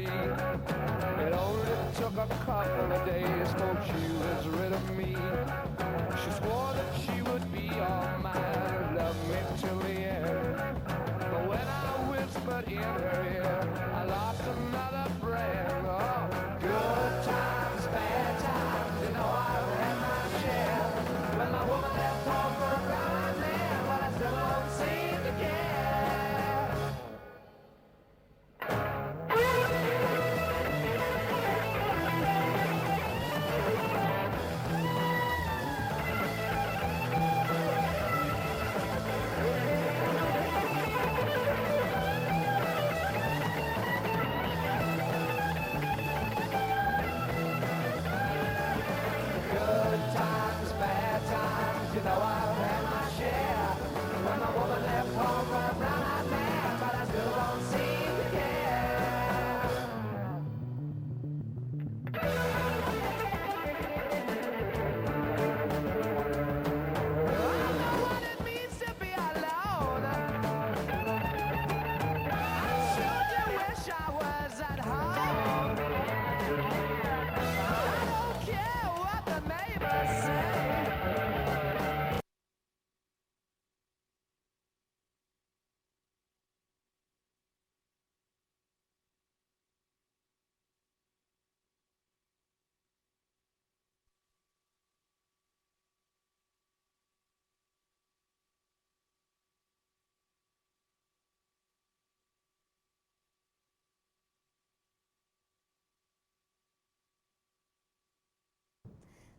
It only took a couple of days for she was rid of me. She swore that she would be all mine, love me till the end. But when I whispered in her ear, I lost another friend. Oh, good times, bad times, you know I've had my share. When my woman left home for a brown man, but I still don't seem to care. Good times, bad times, you know I've had my share. When my woman left home for a brown-eyed man, but I still don't seem to care. I know what it means to be alone. I sure do wish I was at home. I don't care what the neighbors say.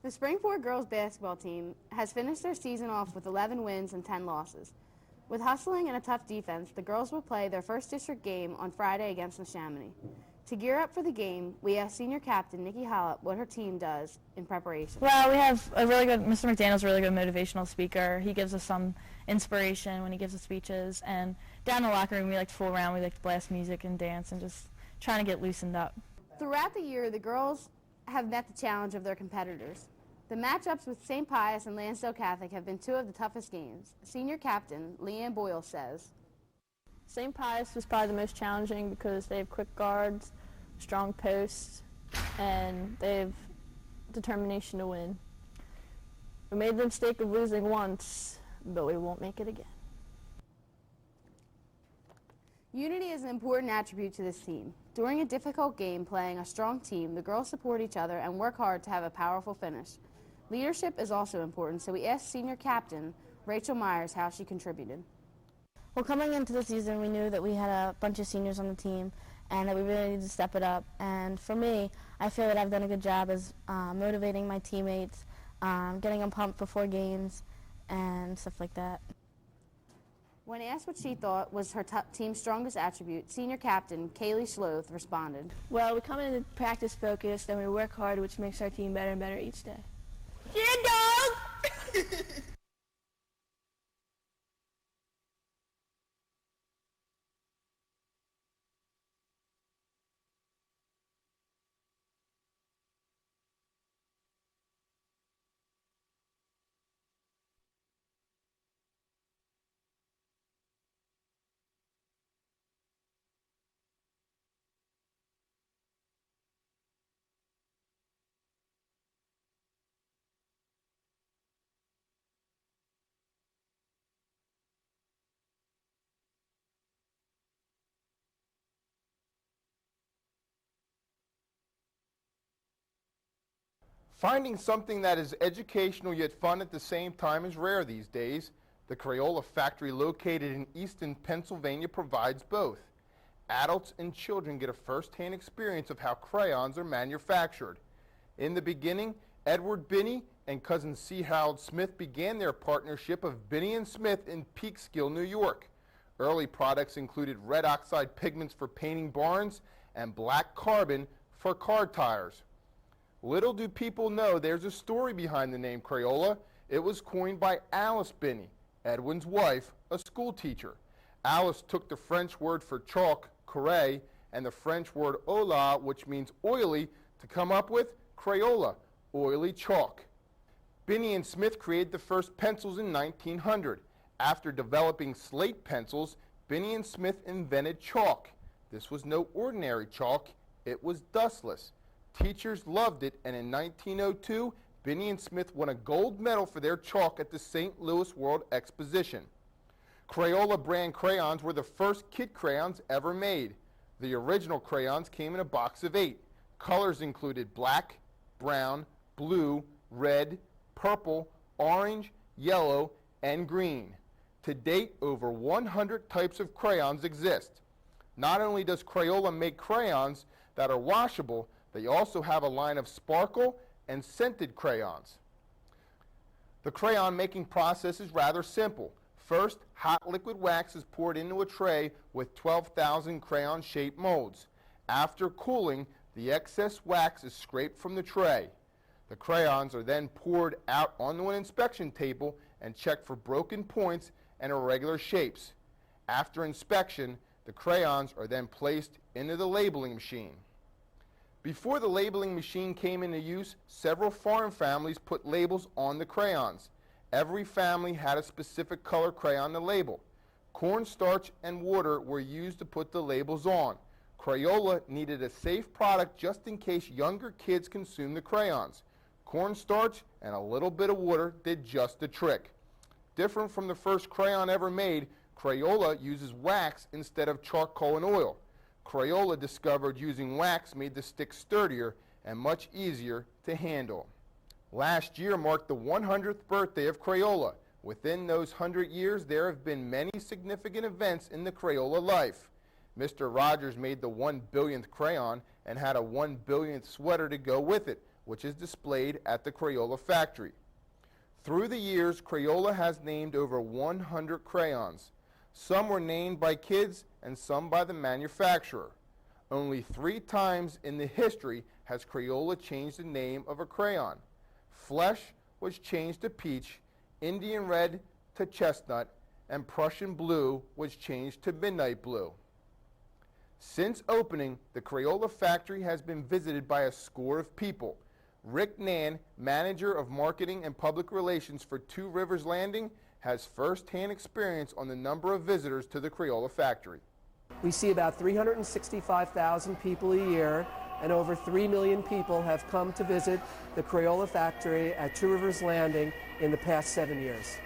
The Springport girls basketball team has finished their season off with 11 wins and 10 losses. With hustling and a tough defense, the girls will play their first district game on Friday against the Chamonix. To gear up for the game, we asked senior captain Nikki Hollop what her team does in preparation. Well, we have a really good, Mr. McDaniel's a really good motivational speaker. He gives us some inspiration when he gives us speeches. And down in the locker room, we like to fool around. We like to blast music and dance and just trying to get loosened up. Throughout the year, the girls have met the challenge of their competitors. The matchups with St. Pius and Lansdale Catholic have been two of the toughest games. Senior captain Leanne Boyle says, St. Pius was probably the most challenging because they have quick guards, strong posts, and they have determination to win. We made the mistake of losing once, but we won't make it again. Unity is an important attribute to this team. During a difficult game playing a strong team, the girls support each other and work hard to have a powerful finish. Leadership is also important, so we asked senior captain Rachel Myers how she contributed. Well, coming into the season, we knew that we had a bunch of seniors on the team and that we really needed to step it up. And for me, I feel that I've done a good job as motivating my teammates, getting them pumped before games, and stuff like that. When asked what she thought was her team's strongest attribute, senior captain Kaylee Sloth responded, Well, we come into practice focused and we work hard, which makes our team better and better each day. Yeah, dog! Finding something that is educational yet fun at the same time is rare these days. The Crayola factory located in Easton, Pennsylvania provides both. Adults and children get a first-hand experience of how crayons are manufactured. In the beginning, Edward Binney and cousin C. Harold Smith began their partnership of Binney and Smith in Peekskill, New York. Early products included red oxide pigments for painting barns and black carbon for car tires. Little do people know there's a story behind the name Crayola. It was coined by Alice Binney, Edwin's wife, a school teacher. Alice took the French word for chalk, craie, and the French word ola, which means oily, to come up with Crayola, oily chalk. Binney and Smith created the first pencils in 1900. After developing slate pencils, Binney and Smith invented chalk. This was no ordinary chalk. It was dustless. Teachers loved it, and in 1902, Binney and Smith won a gold medal for their chalk at the St. Louis World Exposition. Crayola brand crayons were the first kid crayons ever made. The original crayons came in a box of 8. Colors included black, brown, blue, red, purple, orange, yellow, and green. To date, over 100 types of crayons exist. Not only does Crayola make crayons that are washable, they also have a line of sparkle and scented crayons. The crayon making process is rather simple. First, hot liquid wax is poured into a tray with 12,000 crayon-shaped molds. After cooling, the excess wax is scraped from the tray. The crayons are then poured out onto an inspection table and checked for broken points and irregular shapes. After inspection, the crayons are then placed into the labeling machine. Before the labeling machine came into use, several farm families put labels on the crayons. Every family had a specific color crayon to label. Cornstarch and water were used to put the labels on. Crayola needed a safe product just in case younger kids consumed the crayons. Cornstarch and a little bit of water did just the trick. Different from the first crayon ever made, Crayola uses wax instead of charcoal and oil. Crayola discovered using wax made the stick sturdier and much easier to handle. Last year marked the 100th birthday of Crayola. Within those 100 years, there have been many significant events in the Crayola life. Mr. Rogers made the 1 billionth crayon and had a 1 billionth sweater to go with it, which is displayed at the Crayola factory. Through the years, Crayola has named over 100 crayons. Some were named by kids and some by the manufacturer. Only 3 times in the history has Crayola changed the name of a crayon. Flesh was changed to peach, Indian red to chestnut, and Prussian blue was changed to midnight blue. Since opening, the Crayola factory has been visited by a score of people. Rick Nan, manager of marketing and public relations for Two Rivers Landing, has first-hand experience on the number of visitors to the Crayola factory. We see about 365,000 people a year, and over 3 million people have come to visit the Crayola factory at Two Rivers Landing in the past 7 years.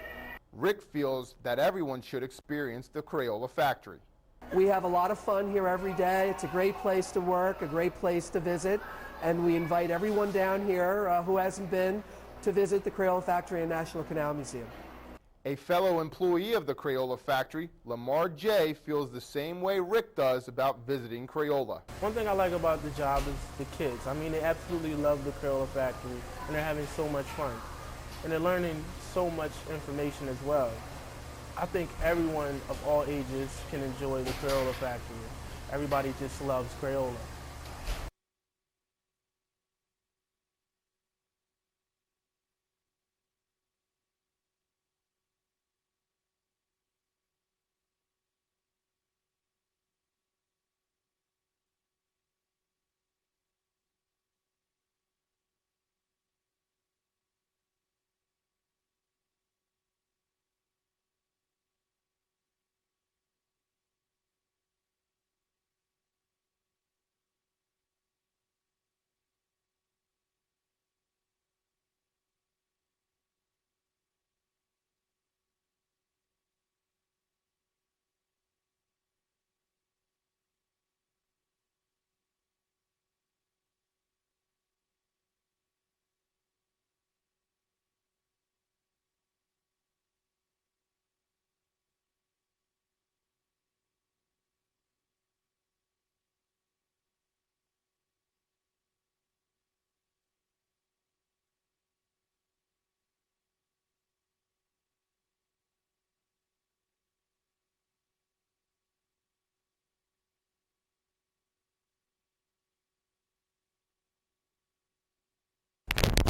Rick feels that everyone should experience the Crayola factory. We have a lot of fun here every day. It's a great place to work, a great place to visit, and we invite everyone down here who hasn't been to visit the Crayola factory and National Canal Museum. A fellow employee of the Crayola factory, Lamar J., feels the same way Rick does about visiting Crayola. One thing I like about the job is the kids. I mean, they absolutely love the Crayola factory, and they're having so much fun. And they're learning so much information as well. I think everyone of all ages can enjoy the Crayola factory. Everybody just loves Crayola.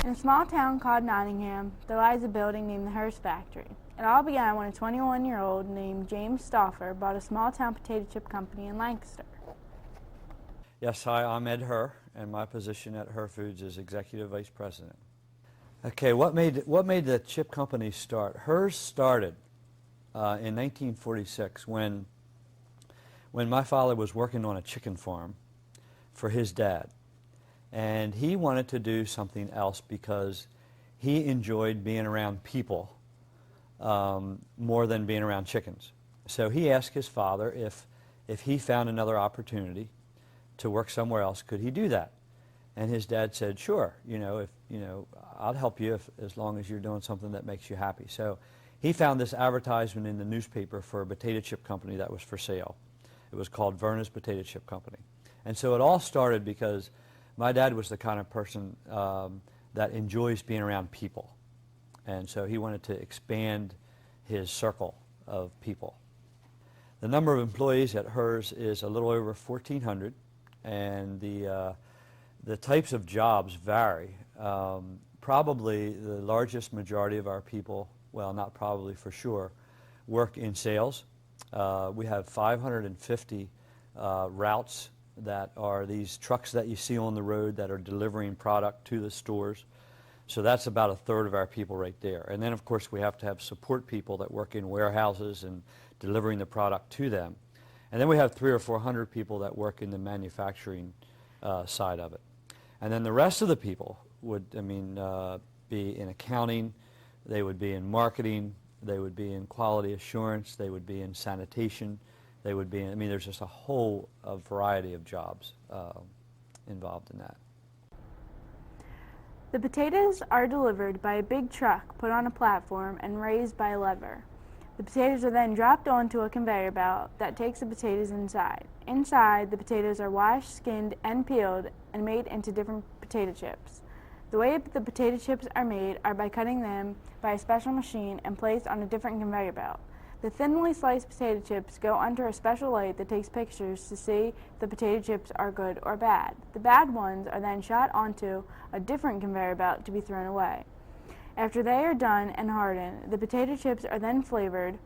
In a small town called Nottingham, there lies a building named the Hearst Factory. It all began when a 21-year-old named James Stauffer bought a small-town potato chip company in Lancaster. Yes, hi, I'm Ed Herr, and my position at Herr Foods is Executive Vice President. Okay, what made the chip company start? Hers started in 1946 when my father was working on a chicken farm, for his dad. And he wanted to do something else because he enjoyed being around people more than being around chickens. So he asked his father if he found another opportunity to work somewhere else, could he do that? And his dad said, sure, I'll help you as long as you're doing something that makes you happy. So he found this advertisement in the newspaper for a potato chip company that was for sale. It was called Verna's Potato Chip Company. And so it all started because my dad was the kind of person that enjoys being around people. And so he wanted to expand his circle of people. The number of employees at HERS is a little over 1,400, and the types of jobs vary. Probably the largest majority of our people, well, not probably, for sure, work in sales. We have 550 routes that are these trucks that you see on the road that are delivering product to the stores. So that's about a third of our people right there. And then, of course, we have to have support people that work in warehouses and delivering the product to them. And then we have 300 or 400 people that work in the manufacturing side of it. And then the rest of the people would, be in accounting, they would be in marketing, they would be in quality assurance, they would be in sanitation, they would be in, there's just a whole variety of jobs involved in that. The potatoes are delivered by a big truck put on a platform and raised by a lever. The potatoes are then dropped onto a conveyor belt that takes the potatoes inside. Inside, the potatoes are washed, skinned, and peeled and made into different potato chips. The way the potato chips are made are by cutting them by a special machine and placed on a different conveyor belt. The thinly sliced potato chips go under a special light that takes pictures to see if the potato chips are good or bad. The bad ones are then shot onto a different conveyor belt to be thrown away. After they are done and hardened, the potato chips are then flavored.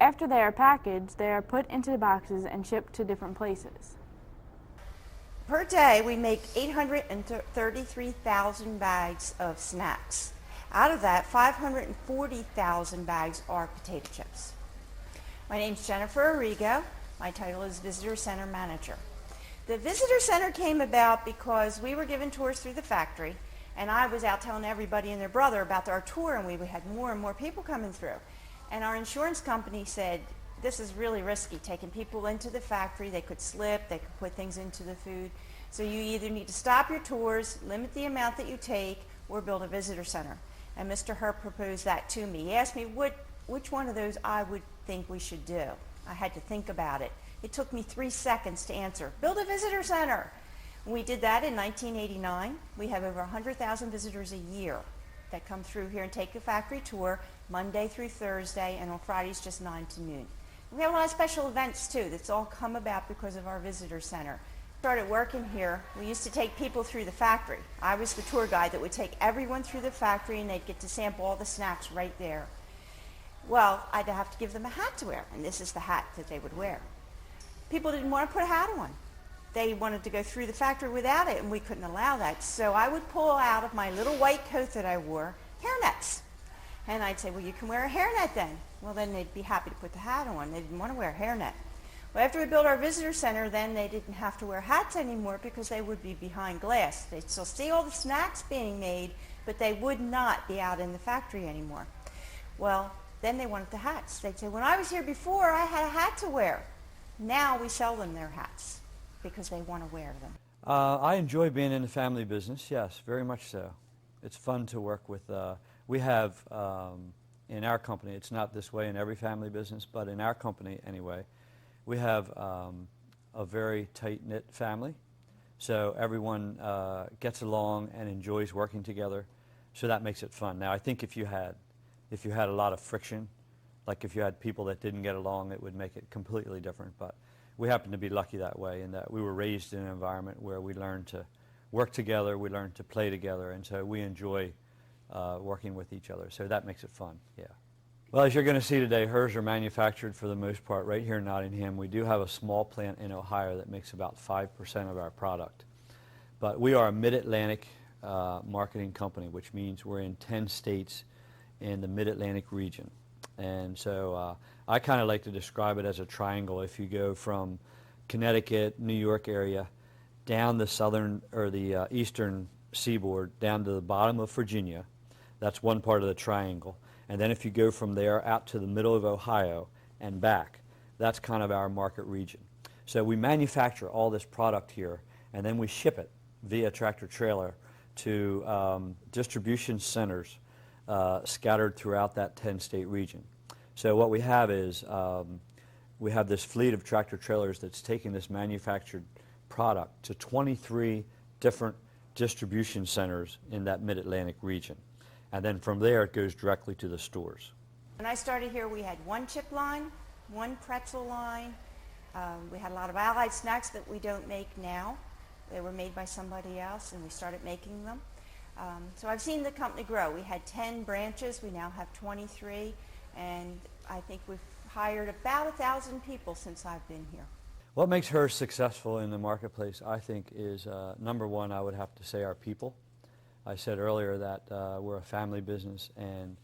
After they are packaged, they are put into the boxes and shipped to different places. Per day, we make 833,000 bags of snacks. Out of that, 540,000 bags are potato chips. My name's Jennifer Arrigo. My title is Visitor Center Manager. The Visitor Center came about because we were given tours through the factory, and I was out telling everybody and their brother about our tour, and we had more and more people coming through. And our insurance company said, this is really risky, taking people into the factory. They could slip, they could put things into the food. So you either need to stop your tours, limit the amount that you take, or build a visitor center. And Mr. Herb proposed that to me. He asked me which one of those I would think we should do. I had to think about it. It took me 3 seconds to answer, build a visitor center. We did that in 1989. We have over 100,000 visitors a year that come through here and take a factory tour Monday through Thursday, and on Fridays just 9 to noon. We have a lot of special events too that's all come about because of our visitor center. Started working here, we used to take people through the factory. I was the tour guide that would take everyone through the factory, and they'd get to sample all the snacks right there. Well, I'd have to give them a hat to wear, and this is the hat that they would wear. People didn't want to put a hat on. They wanted to go through the factory without it, and we couldn't allow that. So I would pull out of my little white coat that I wore hairnets. And I'd say, well, you can wear a hairnet then. Well, then they'd be happy to put the hat on. They didn't want to wear a hairnet. Well, after we built our visitor center, then they didn't have to wear hats anymore because they would be behind glass. They'd still see all the snacks being made, but they would not be out in the factory anymore. Well, then they wanted the hats. They'd say, when I was here before, I had a hat to wear. Now we sell them their hats because they want to wear them. I enjoy being in the family business, yes, very much so. It's fun to work with. We have, in our company, it's not this way in every family business, but in our company anyway, we have a very tight-knit family, so everyone gets along and enjoys working together, so that makes it fun. Now, I think if you had a lot of friction, like if you had people that didn't get along, it would make it completely different, but we happen to be lucky that way in that we were raised in an environment where we learned to work together, we learned to play together, and so we enjoy working with each other, so that makes it fun, yeah. Well, as you're going to see today, hers are manufactured for the most part right here in Nottingham. We do have a small plant in Ohio that makes about 5% of our product. But we are a mid-Atlantic marketing company, which means we're in 10 states in the mid-Atlantic region. And so I kind of like to describe it as a triangle. If you go from Connecticut, New York area, down the southern or the eastern seaboard down to the bottom of Virginia. That's one part of the triangle. And then if you go from there out to the middle of Ohio and back, that's kind of our market region. So we manufacture all this product here, and then we ship it via tractor trailer to distribution centers scattered throughout that 10-state region. So what we have is we have this fleet of tractor trailers that's taking this manufactured product to 23 different distribution centers in that mid-Atlantic region. And then from there it goes directly to the stores. When I started here, we had one chip line, one pretzel line. We had a lot of Allied snacks that we don't make now. They were made by somebody else, and we started making them. So I've seen the company grow. We had 10 branches. We now have 23, and I think we've hired about 1,000 people since I've been here. What makes her successful in the marketplace, I think, is number one, I would have to say our people. I said earlier that we're a family business, and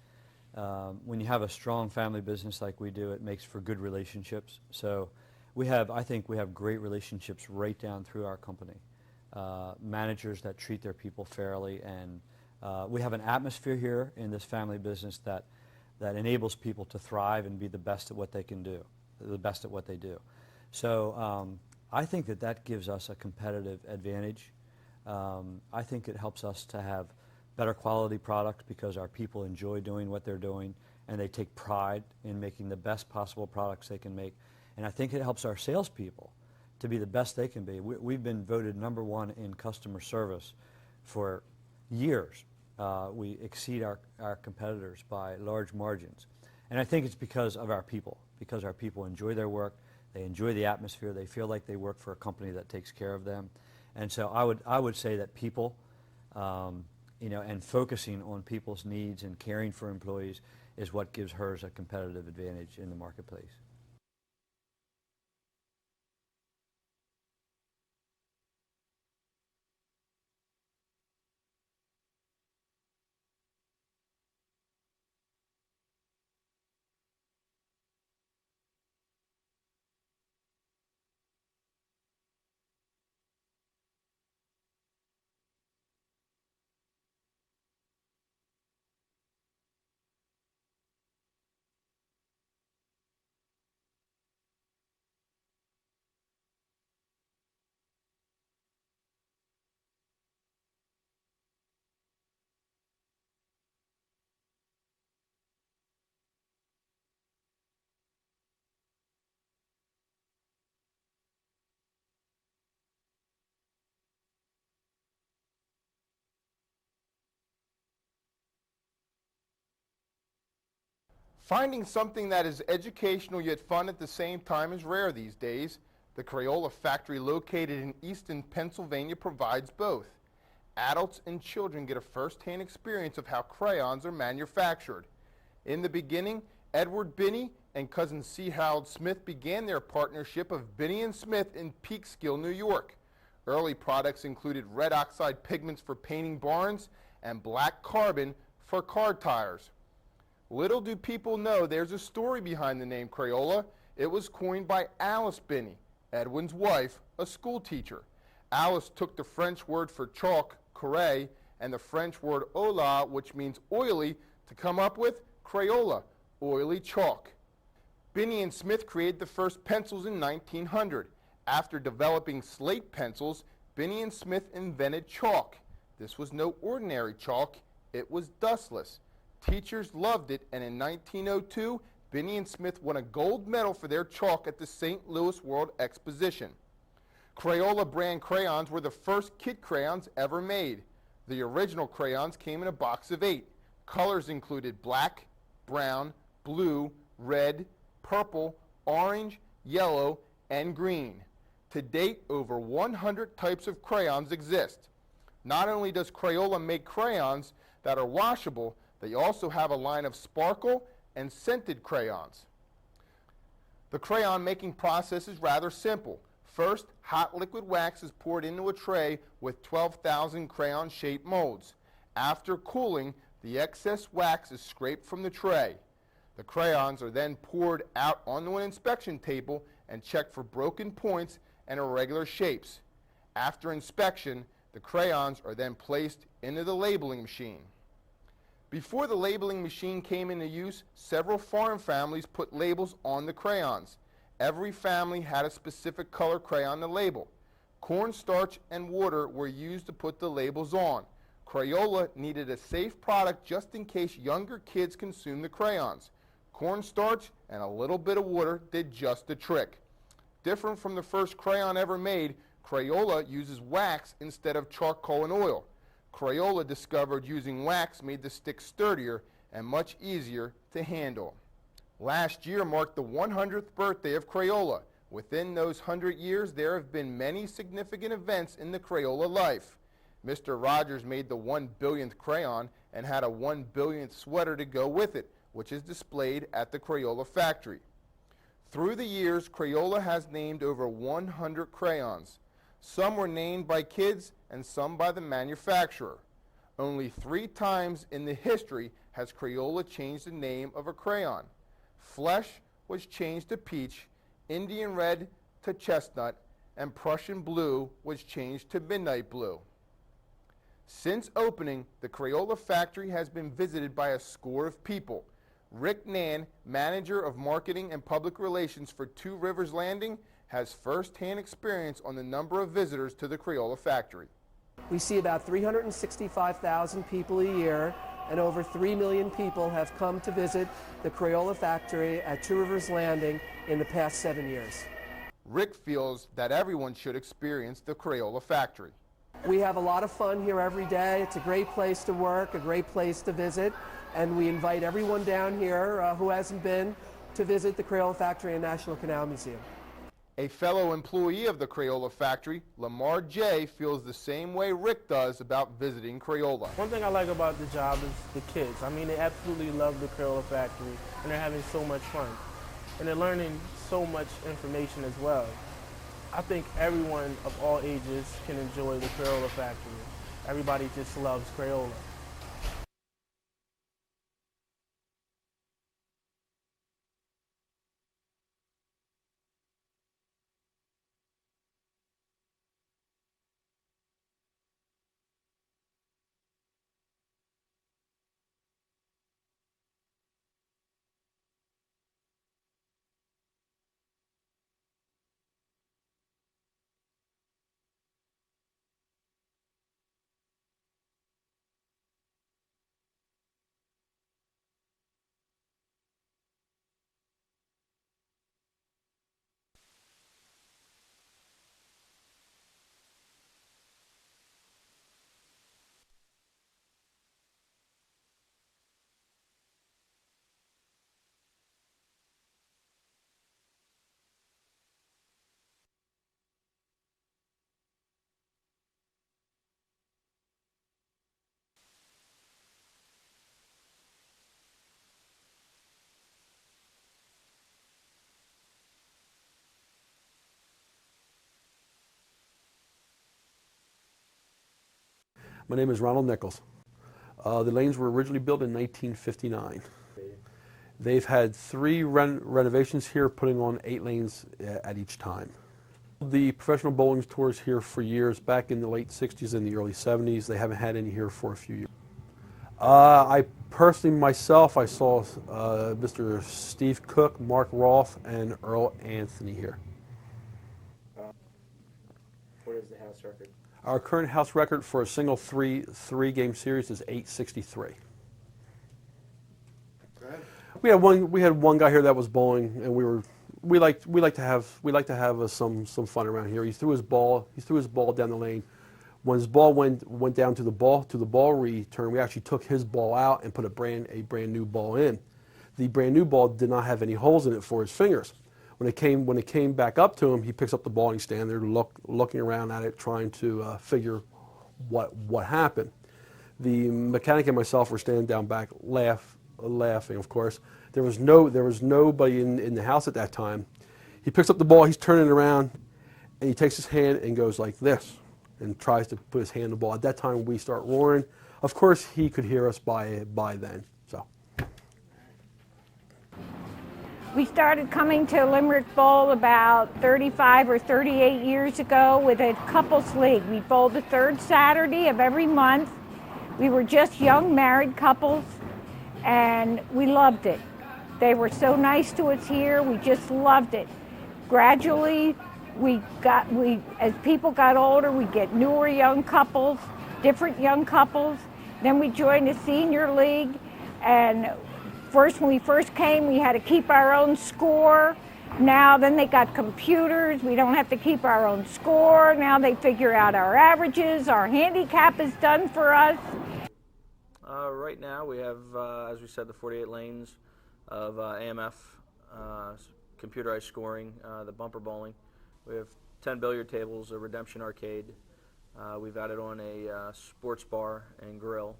when you have a strong family business like we do, it makes for good relationships. So I think we have great relationships right down through our company. Managers that treat their people fairly, and we have an atmosphere here in this family business that enables people to thrive and be the best at what they can do, the best at what they do. So I think that gives us a competitive advantage. I think it helps us to have better quality product because our people enjoy doing what they're doing, and they take pride in making the best possible products they can make. And I think it helps our salespeople to be the best they can be. We've been voted #1 in customer service for years. We exceed our competitors by large margins. And I think it's because of our people enjoy their work, they enjoy the atmosphere, they feel like they work for a company that takes care of them. And so I would say that people, and focusing on people's needs and caring for employees is what gives hers a competitive advantage in the marketplace. Finding something that is educational yet fun at the same time is rare these days. The Crayola factory located in Easton, Pennsylvania provides both. Adults and children get a first-hand experience of how crayons are manufactured. In the beginning, Edward Binney and cousin C. Harold Smith began their partnership of Binney & Smith in Peekskill, New York. Early products included red oxide pigments for painting barns and black carbon for car tires. Little do people know there's a story behind the name Crayola. It was coined by Alice Binney, Edwin's wife, a school teacher. Alice took the French word for chalk, craie, and the French word ola, which means oily, to come up with Crayola, oily chalk. Binney & Smith created the first pencils in 1900. After developing slate pencils, Binney & Smith invented chalk. This was no ordinary chalk, it was dustless. Teachers loved it, and in 1902, Binney & Smith won a gold medal for their chalk at the St. Louis World Exposition. Crayola brand crayons were the first kit crayons ever made. The original crayons came in a box of 8. Colors included black, brown, blue, red, purple, orange, yellow, and green. To date, over 100 types of crayons exist. Not only does Crayola make crayons that are washable, they also have a line of sparkle and scented crayons. The crayon making process is rather simple. First, hot liquid wax is poured into a tray with 12,000 crayon-shaped molds. After cooling, the excess wax is scraped from the tray. The crayons are then poured out onto an inspection table and checked for broken points and irregular shapes. After inspection, the crayons are then placed into the labeling machine. Before the labeling machine came into use, several farm families put labels on the crayons. Every family had a specific color crayon to label. Cornstarch and water were used to put the labels on. Crayola needed a safe product just in case younger kids consumed the crayons. Cornstarch and a little bit of water did just the trick. Different from the first crayon ever made, Crayola uses wax instead of charcoal and oil. Crayola discovered using wax made the stick sturdier and much easier to handle. Last year marked the 100th birthday of Crayola. Within those 100 years, there have been many significant events in the Crayola life. Mr. Rogers made the 1 billionth crayon and had a 1 billionth sweater to go with it, which is displayed at the Crayola factory. Through the years, Crayola has named over 100 crayons. Some were named by kids and some by the manufacturer. Only 3 times in the history has Crayola changed the name of a crayon. Flesh was changed to peach, Indian red to chestnut, and Prussian blue was changed to midnight blue. Since opening, the Crayola factory has been visited by a score of people. Rick Nan, manager of marketing and public relations for Two Rivers Landing, has first-hand experience on the number of visitors to the Crayola factory. We see about 365,000 people a year, and over 3 million people have come to visit the Crayola factory at Two Rivers Landing in the past 7 years. Rick feels that everyone should experience the Crayola factory. We have a lot of fun here every day. It's a great place to work, a great place to visit, and we invite everyone down here who hasn't been to visit the Crayola factory and National Canal Museum. A fellow employee of the Crayola factory, Lamar J., feels the same way Rick does about visiting Crayola. One thing I like about the job is the kids. I mean, they absolutely love the Crayola factory, and they're having so much fun. And they're learning so much information as well. I think everyone of all ages can enjoy the Crayola factory. Everybody just loves Crayola. My name is Ronald Nichols. The lanes were originally built in 1959. They've had 3 renovations here, putting on 8 lanes at each time. The professional bowling tours here for years, back in the late 60s and the early 70s. They haven't had any here for a few years. I personally, myself, I saw Mr. Steve Cook, Mark Roth, and Earl Anthony here. What is the house record? Our current house record for a single three-game series is 863. Go ahead. We had one guy here that was bowling, and we like to have some fun around here. He threw his ball down the lane. When his ball went down to the ball return, we actually took his ball out and put a brand new ball in. The brand new ball did not have any holes in it for his fingers. When it came back up to him, he picks up the ball and he's standing there looking around at it, trying to figure what happened. The mechanic and myself were standing down back, laughing. Of course, there was nobody in the house at that time. He picks up the ball, he's turning around, and he takes his hand and goes like this, and tries to put his hand on the ball. At that time, we start roaring. Of course, he could hear us by then. So. We started coming to Limerick Bowl about 35 or 38 years ago with a couples league. We bowled the third Saturday of every month. We were just young married couples, and we loved it. They were so nice to us here. We just loved it. Gradually, as people got older, we get newer young couples, different young couples. Then we joined the senior league, and when we first came, we had to keep our own score. Then they got computers. We don't have to keep our own score. Now they figure out our averages. Our handicap is done for us. Right now we have, as we said, the 48 lanes of AMF, computerized scoring, the bumper bowling. We have 10 billiard tables, a redemption arcade. We've added on a sports bar and grill.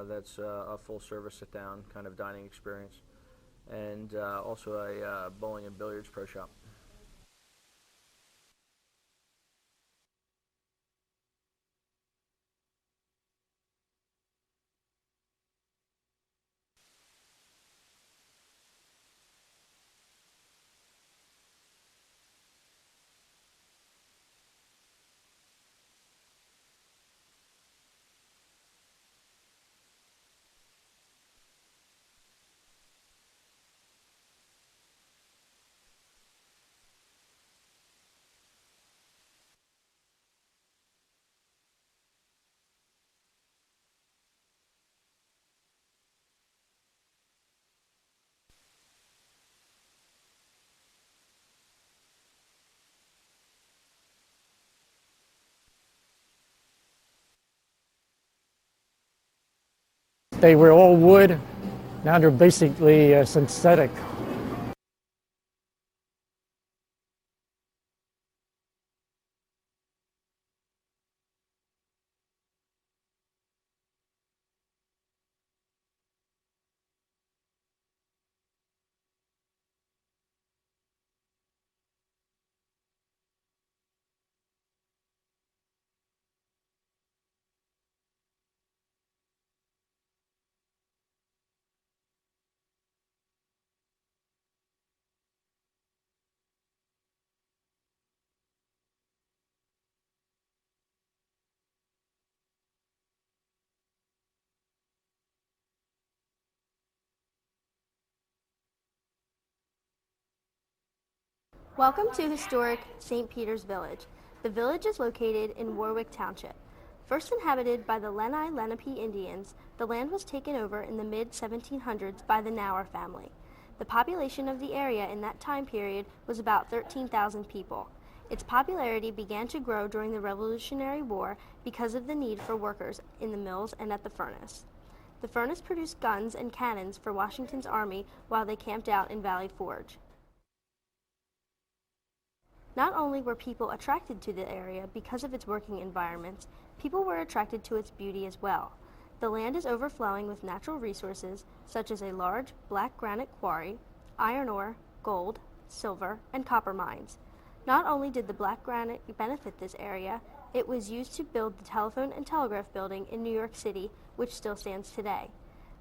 That's a full-service sit-down kind of dining experience, and also a bowling and billiards pro shop. They were all wood. Now they're basically synthetic. Welcome to historic St. Peter's Village. The village is located in Warwick Township. First inhabited by the Lenni Lenape Indians, the land was taken over in the mid-1700s by the Nauer family. The population of the area in that time period was about 13,000 people. Its popularity began to grow during the Revolutionary War because of the need for workers in the mills and at the furnace. The furnace produced guns and cannons for Washington's army while they camped out in Valley Forge. Not only were people attracted to the area because of its working environments, people were attracted to its beauty as well. The land is overflowing with natural resources such as a large black granite quarry, iron ore, gold, silver, and copper mines. Not only did the black granite benefit this area, it was used to build the telephone and telegraph building in New York City, which still stands today.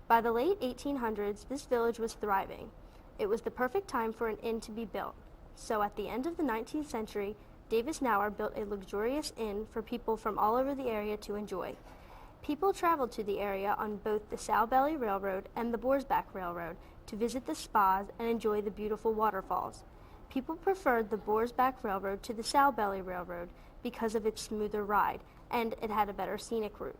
By the late 1800s, this village was thriving. It was the perfect time for an inn to be built. So at the end of the 19th century, Davis Nauer built a luxurious inn for people from all over the area to enjoy. People traveled to the area on both the Sow-Belly Railroad and the Boersback Railroad to visit the spas and enjoy the beautiful waterfalls. People preferred the Boersback Railroad to the Sow-Belly Railroad because of its smoother ride, and it had a better scenic route.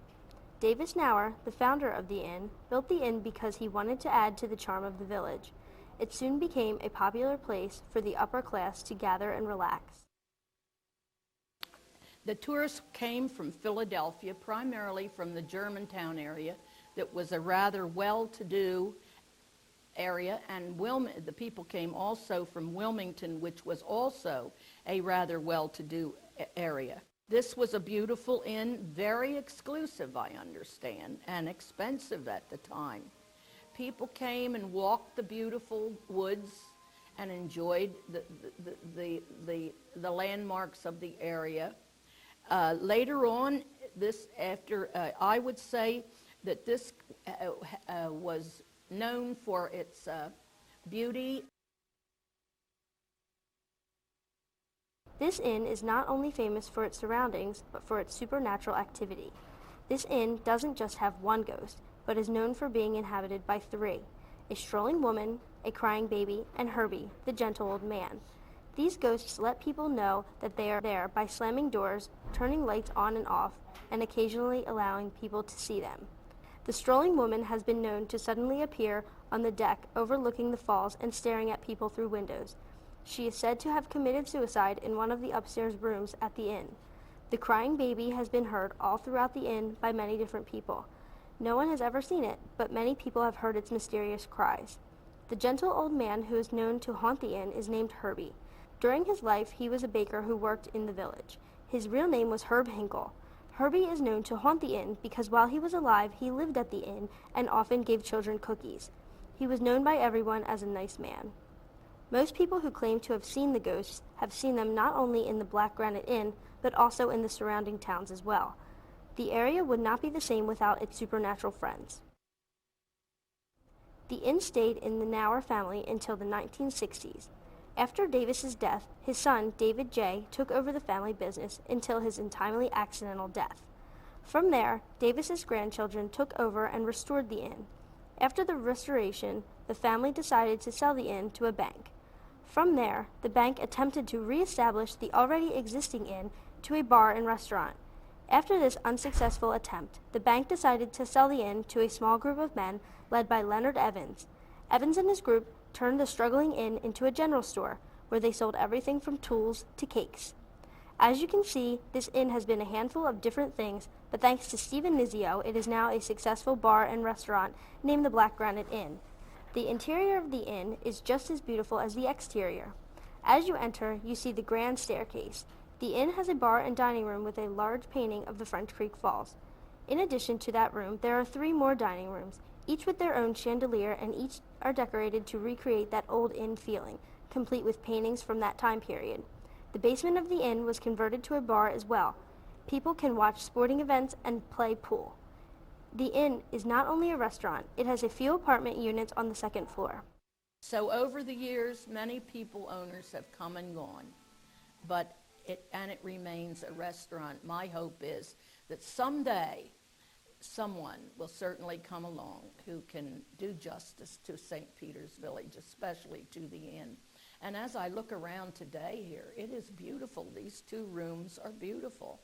Davis Nauer, the founder of the inn, built the inn because he wanted to add to the charm of the village. It soon became a popular place for the upper class to gather and relax. The tourists came from Philadelphia, primarily from the Germantown area that was a rather well-to-do area, and the people came also from Wilmington, which was also a rather well-to-do area. This was a beautiful inn, very exclusive, I understand, and expensive at the time. People came and walked the beautiful woods and enjoyed the landmarks of the area. Later on, I would say that this was known for its beauty. This inn is not only famous for its surroundings, but for its supernatural activity. This inn doesn't just have one ghost, but is known for being inhabited by 3, a strolling woman, a crying baby, and Herbie, the gentle old man. These ghosts let people know that they are there by slamming doors, turning lights on and off, and occasionally allowing people to see them. The strolling woman has been known to suddenly appear on the deck overlooking the falls and staring at people through windows. She is said to have committed suicide in one of the upstairs rooms at the inn. The crying baby has been heard all throughout the inn by many different people. No one has ever seen it, but many people have heard its mysterious cries. The gentle old man who is known to haunt the inn is named Herbie. During his life, he was a baker who worked in the village. His real name was Herb Hinkle. Herbie is known to haunt the inn because while he was alive, he lived at the inn and often gave children cookies. He was known by everyone as a nice man. Most people who claim to have seen the ghosts have seen them not only in the Black Granite Inn, but also in the surrounding towns as well. The area would not be the same without its supernatural friends. The inn stayed in the Nauer family until the 1960s. After Davis's death, his son, David J., took over the family business until his untimely accidental death. From there, Davis's grandchildren took over and restored the inn. After the restoration, the family decided to sell the inn to a bank. From there, the bank attempted to re-establish the already existing inn to a bar and restaurant. After this unsuccessful attempt, the bank decided to sell the inn to a small group of men led by Leonard Evans. Evans and his group turned the struggling inn into a general store, where they sold everything from tools to cakes. As you can see, this inn has been a handful of different things, but thanks to Stephen Nizio, it is now a successful bar and restaurant named the Black Granite Inn. The interior of the inn is just as beautiful as the exterior. As you enter, you see the grand staircase. The inn has a bar and dining room with a large painting of the French Creek Falls. In addition to that room, there are 3 more dining rooms, each with their own chandelier, and each are decorated to recreate that old inn feeling, complete with paintings from that time period. The basement of the inn was converted to a bar as well. People can watch sporting events and play pool. The inn is not only a restaurant, it has a few apartment units on the 2nd floor. So over the years, many people owners have come and gone, but it remains a restaurant. My hope is that someday someone will certainly come along who can do justice to St. Peter's Village, especially to the inn. And as I look around today here, it is beautiful. These 2 rooms are beautiful.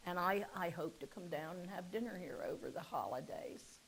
And I hope to come down and have dinner here over the holidays.